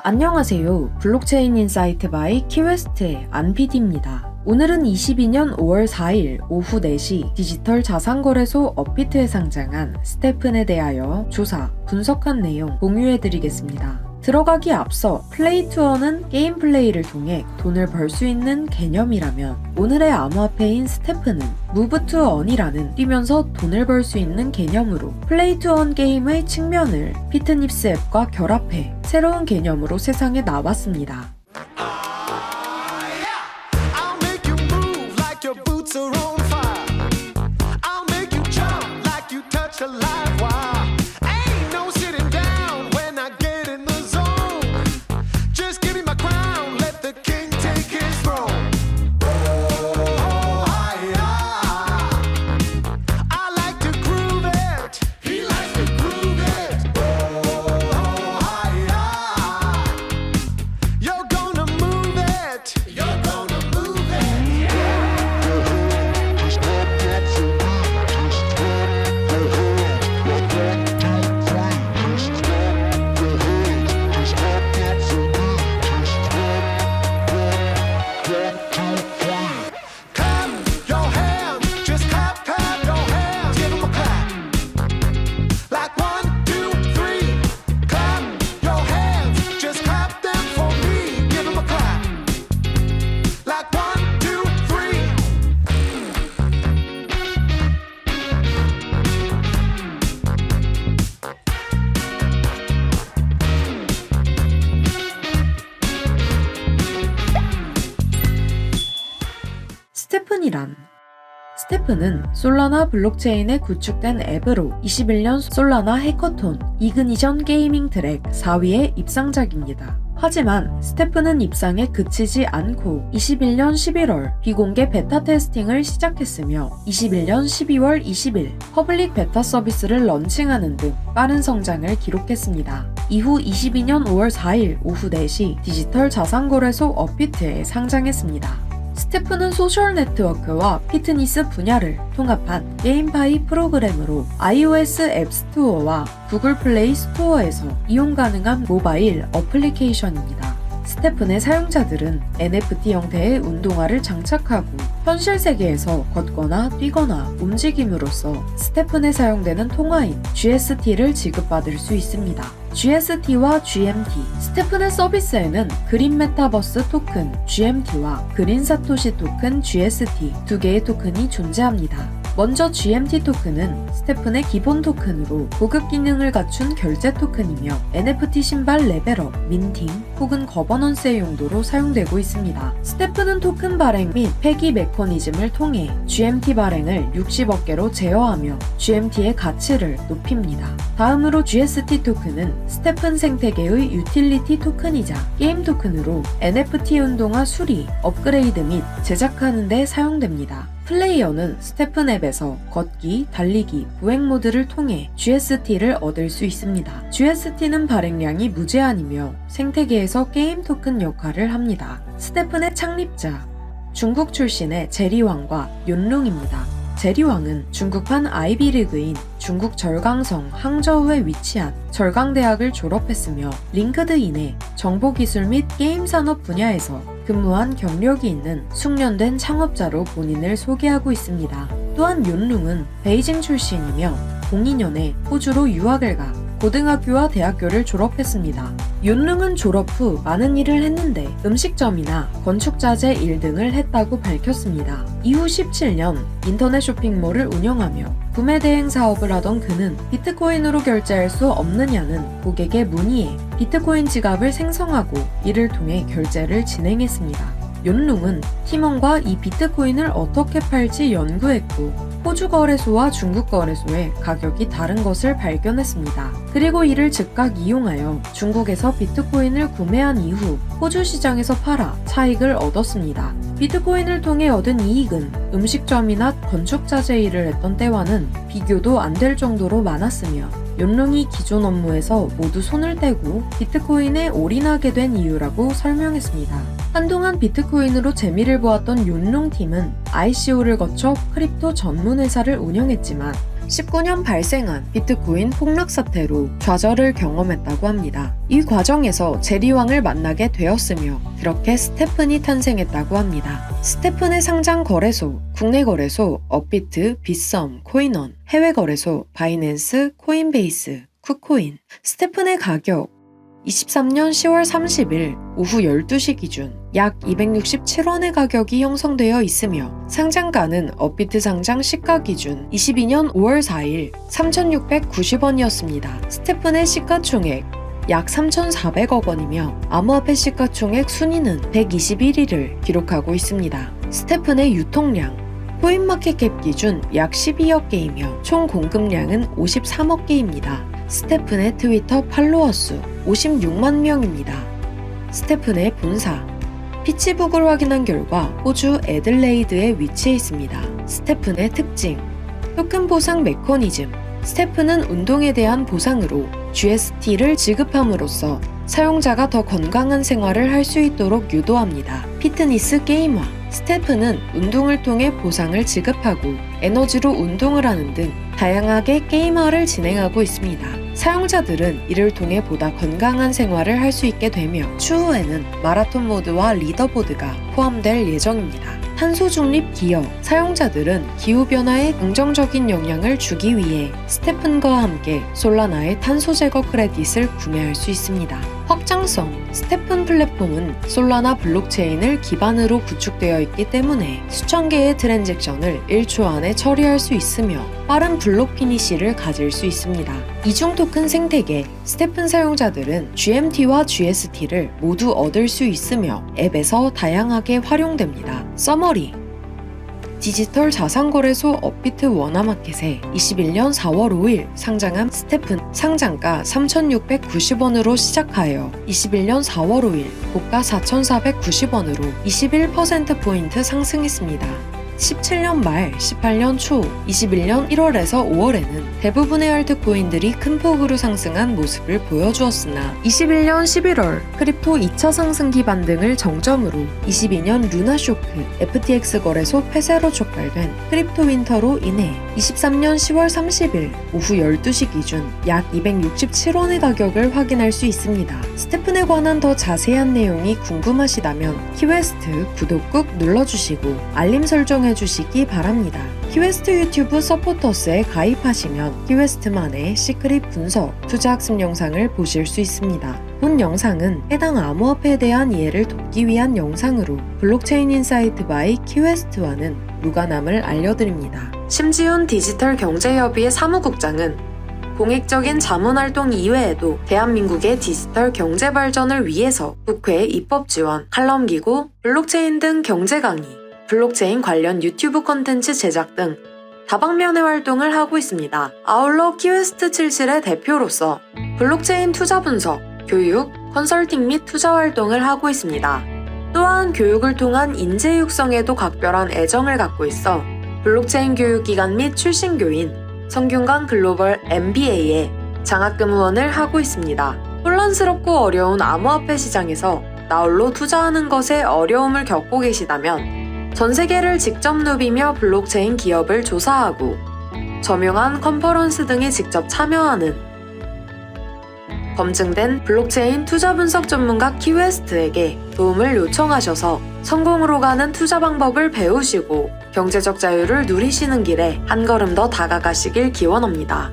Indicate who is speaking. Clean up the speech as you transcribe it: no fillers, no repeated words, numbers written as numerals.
Speaker 1: 안녕하세요. 블록체인 인사이트 바이 키웨스트의 안PD입니다. 오늘은 22년 5월 4일 오후 4시 디지털 자산거래소 업비트에 상장한 스테픈에 대하여 조사, 분석한 내용 공유해드리겠습니다. 들어가기 앞서 플레이 투어는 게임 플레이를 통해 돈을 벌 수 있는 개념이라면 오늘의 암호화폐인 스테픈은 무브 투 언이라는 뛰면서 돈을 벌 수 있는 개념으로 플레이 투 언 게임의 측면을 피트닙스 앱과 결합해 새로운 개념으로 세상에 나왔습니다. 스테픈은 솔라나 블록체인에 구축된 앱으로 21년 솔라나 해커톤 이그니션 게이밍 트랙 4위의 입상작입니다. 하지만 스테픈은 입상에 그치지 않고 21년 11월 비공개 베타 테스팅을 시작했으며 21년 12월 20일 퍼블릭 베타 서비스를 런칭하는 등 빠른 성장을 기록했습니다. 이후 22년 5월 4일 오후 4시 디지털 자산거래소 업비트에 상장했습니다. 스테픈은 소셜 네트워크와 피트니스 분야를 통합한 게임파이 프로그램으로 iOS 앱 스토어와 구글 플레이 스토어에서 이용 가능한 모바일 어플리케이션입니다. 스테픈의 사용자들은 NFT 형태의 운동화를 장착하고 현실 세계에서 걷거나 뛰거나 움직임으로써 스테픈에 사용되는 통화인 GST를 지급받을 수 있습니다. GST와 GMT, 스테픈의 서비스에는 그린 메타버스 토큰 GMT와 그린 사토시 토큰 GST 두 개의 토큰이 존재합니다. 먼저 GMT 토큰은 스테픈의 기본 토큰으로 고급 기능을 갖춘 결제 토큰이며 NFT 신발 레벨업, 민팅 혹은 거버넌스의 용도로 사용되고 있습니다. 스테픈은 토큰 발행 및 폐기 메커니즘을 통해 GMT 발행을 60억 개로 제어하며 GMT의 가치를 높입니다. 다음으로 GST 토큰은 스테픈 생태계의 유틸리티 토큰이자 게임 토큰으로 NFT 운동화 수리, 업그레이드 및 제작하는 데 사용됩니다. 플레이어는 스테픈 앱에서 걷기, 달리기, 보행 모드를 통해 GST를 얻을 수 있습니다. GST는 발행량이 무제한이며 생태계에서 게임 토큰 역할을 합니다. 스테픈의 창립자, 중국 출신의 제리왕과 윤룽입니다. 제리왕은 중국판 아이비리그인 중국 절강성 항저우에 위치한 절강대학을 졸업했으며 링크드인에 정보기술 및 게임 산업 분야에서 근무한 경력이 있는 숙련된 창업자로 본인을 소개하고 있습니다. 또한 윤룽은 베이징 출신이며 02년에 호주로 유학을 가 고등학교와 대학교를 졸업했습니다. 윤룽은 졸업 후 많은 일을 했는데 음식점이나 건축자재 일 등을 했다고 밝혔습니다. 이후 17년 인터넷 쇼핑몰을 운영하며 구매 대행 사업을 하던 그는 비트코인으로 결제할 수 없느냐는 고객의 문의에 비트코인 지갑을 생성하고 이를 통해 결제를 진행했습니다. 윤룽은 팀원과 이 비트코인을 어떻게 팔지 연구했고 호주 거래소와 중국 거래소의 가격이 다른 것을 발견했습니다. 그리고 이를 즉각 이용하여 중국에서 비트코인을 구매한 이후 호주 시장에서 팔아 차익을 얻었습니다. 비트코인을 통해 얻은 이익은 음식점이나 건축자재 일을 했던 때와는 비교도 안 될 정도로 많았으며 윤룽이 기존 업무에서 모두 손을 떼고 비트코인에 올인하게 된 이유라고 설명했습니다. 한동안 비트코인으로 재미를 보았던 윤룽 팀은 ICO를 거쳐 크립토 전문 회사를 운영했지만 2019년 발생한 비트코인 폭락 사태로 좌절을 경험했다고 합니다. 이 과정에서 제리왕을 만나게 되었으며 그렇게 스테픈이 탄생했다고 합니다. 스테픈의 상장 거래소, 국내 거래소 업비트, 빗썸, 코인원, 해외 거래소 바이낸스, 코인베이스, 쿠코인. 스테픈의 가격 23년 10월 30일 오후 12시 기준 약 267원의 가격이 형성되어 있으며 상장가는 업비트 상장 시가 기준 22년 5월 4일 3,690원이었습니다. 스테픈의 시가총액 약 3,400억 원이며 암호화폐 시가총액 순위는 121위를 기록하고 있습니다. 스테픈의 유통량 코인마켓캡 기준 약 12억 개이며 총 공급량은 53억 개입니다. 스테픈의 트위터 팔로워 수 56만 명입니다. 스테픈의 본사 피츠부그를 확인한 결과 호주 애들레이드에 위치해 있습니다. 스테픈의 특징 토큰 보상 메커니즘 스테픈은 운동에 대한 보상으로 GST를 지급함으로써 사용자가 더 건강한 생활을 할 수 있도록 유도합니다. 피트니스 게임화 스테픈은 운동을 통해 보상을 지급하고 에너지로 운동을 하는 등 다양하게 게임화를 진행하고 있습니다. 사용자들은 이를 통해 보다 건강한 생활을 할 수 있게 되며 추후에는 마라톤 모드와 리더보드가 포함될 예정입니다. 탄소 중립 기업 사용자들은 기후변화에 긍정적인 영향을 주기 위해 스테픈과 함께 솔라나의 탄소 제거 크레딧을 구매할 수 있습니다. 확장성 스테픈 플랫폼은 솔라나 블록체인을 기반으로 구축되어 있기 때문에 수천 개의 트랜잭션을 1초 안에 처리할 수 있으며 빠른 블록 피니시를 가질 수 있습니다. 이중 토큰 생태계 스테픈 사용자들은 GMT와 GST를 모두 얻을 수 있으며 앱에서 다양하게 활용됩니다. 서머리 디지털 자산거래소 업비트 원화마켓에 21년 4월 5일 상장한 스테픈 상장가 3,690원으로 시작하여 21년 4월 5일 고가 4,490원으로 21%포인트 상승했습니다. 17년 말, 18년 초, 21년 1월에서 5월에는 대부분의 알트코인들이 큰 폭으로 상승한 모습을 보여주었으나 21년 11월 크립토 2차 상승기 반등을 정점으로 22년 루나쇼크, FTX 거래소 폐쇄로 촉발된 크립토 윈터로 인해 23년 10월 30일 오후 12시 기준 약 267원의 가격을 확인할 수 있습니다. 스테픈에 관한 더 자세한 내용이 궁금하시다면 키웨스트 구독 꾹 눌러주시고 알림 설정 해주시기 바랍니다. 키웨스트 유튜브 서포터스에 가입하시면 키웨스트만의 시크릿 분석, 투자 학습 영상을 보실 수 있습니다. 본 영상은 해당 암호화폐에 대한 이해를 돕기 위한 영상으로 블록체인 인사이트 바이 키웨스트와는 무관함을 알려드립니다. 심지훈 디지털 경제협의회 사무국장은 공익적인 자문활동 이외에도 대한민국의 디지털 경제 발전을 위해서 국회 입법 지원, 칼럼 기고, 블록체인 등 경제 강의, 블록체인 관련 유튜브 콘텐츠 제작 등 다방면의 활동을 하고 있습니다. 아울러 키웨스트 77의 대표로서 블록체인 투자 분석, 교육, 컨설팅 및 투자 활동을 하고 있습니다. 또한 교육을 통한 인재 육성에도 각별한 애정을 갖고 있어 블록체인 교육기관 및 출신 교인, 성균관 글로벌 MBA에 장학금 후원을 하고 있습니다. 혼란스럽고 어려운 암호화폐 시장에서 나홀로 투자하는 것에 어려움을 겪고 계시다면 전 세계를 직접 누비며 블록체인 기업을 조사하고 저명한 컨퍼런스 등에 직접 참여하는 검증된 블록체인 투자 분석 전문가 키웨스트에게 도움을 요청하셔서 성공으로 가는 투자 방법을 배우시고 경제적 자유를 누리시는 길에 한 걸음 더 다가가시길 기원합니다.